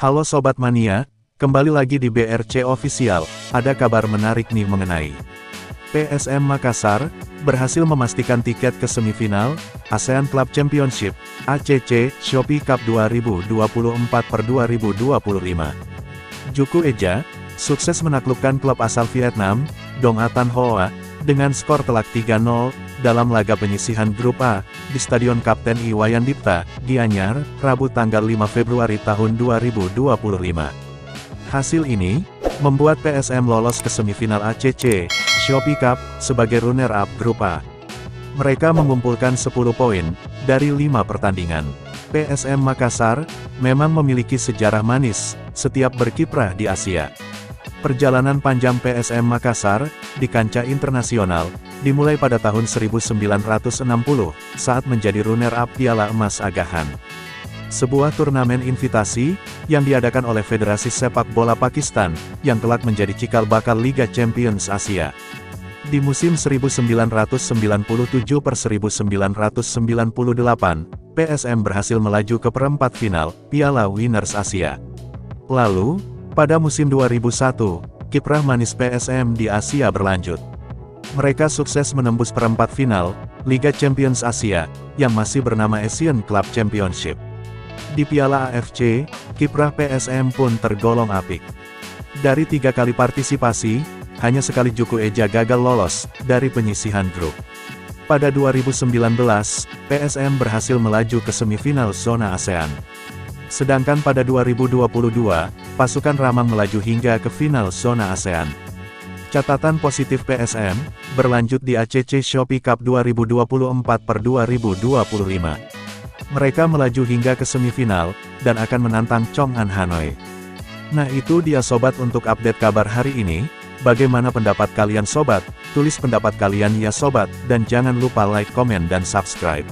Halo Sobat Mania, kembali lagi di BRC Official. Ada kabar menarik nih mengenai PSM Makassar, berhasil memastikan tiket ke semifinal, ASEAN Club Championship, ACC, Shopee Cup 2024/2025. Juku Eja, sukses menaklukkan klub asal Vietnam, Dong Atan Hoa, dengan skor telak 3-0, dalam laga penyisihan Grup A, di Stadion Kapten Iwayan Dipta, Gianyar, Rabu tanggal 5 Februari tahun 2025. Hasil ini, membuat PSM lolos ke semifinal ACC, Shopee Cup, sebagai runner-up Grup A. Mereka mengumpulkan 10 poin, dari 5 pertandingan. PSM Makassar, memang memiliki sejarah manis, setiap berkiprah di Asia. Perjalanan panjang PSM Makassar, di kancah internasional, dimulai pada tahun 1960, saat menjadi runner-up Piala Emas Agahan. Sebuah turnamen invitasi, yang diadakan oleh Federasi Sepak Bola Pakistan, yang kelak menjadi cikal bakal Liga Champions Asia. Di musim 1997-1998, PSM berhasil melaju ke perempat final, Piala Winners Asia. Lalu, pada musim 2001, kiprah manis PSM di Asia berlanjut. Mereka sukses menembus perempat final, Liga Champions Asia, yang masih bernama Asian Club Championship. Di Piala AFC, kiprah PSM pun tergolong apik. Dari 3 kali partisipasi, hanya sekali Juku Eja gagal lolos, dari penyisihan grup. Pada 2019, PSM berhasil melaju ke semifinal zona ASEAN. Sedangkan pada 2022, pasukan Ramang melaju hingga ke final zona ASEAN. Catatan positif PSM, berlanjut di ACC Shopee Cup 2024/2025. Mereka melaju hingga ke semifinal, dan akan menantang Chong'an Hanoi. Nah itu dia sobat untuk update kabar hari ini. Bagaimana pendapat kalian sobat? Tulis pendapat kalian ya sobat, dan jangan lupa like, komen dan subscribe.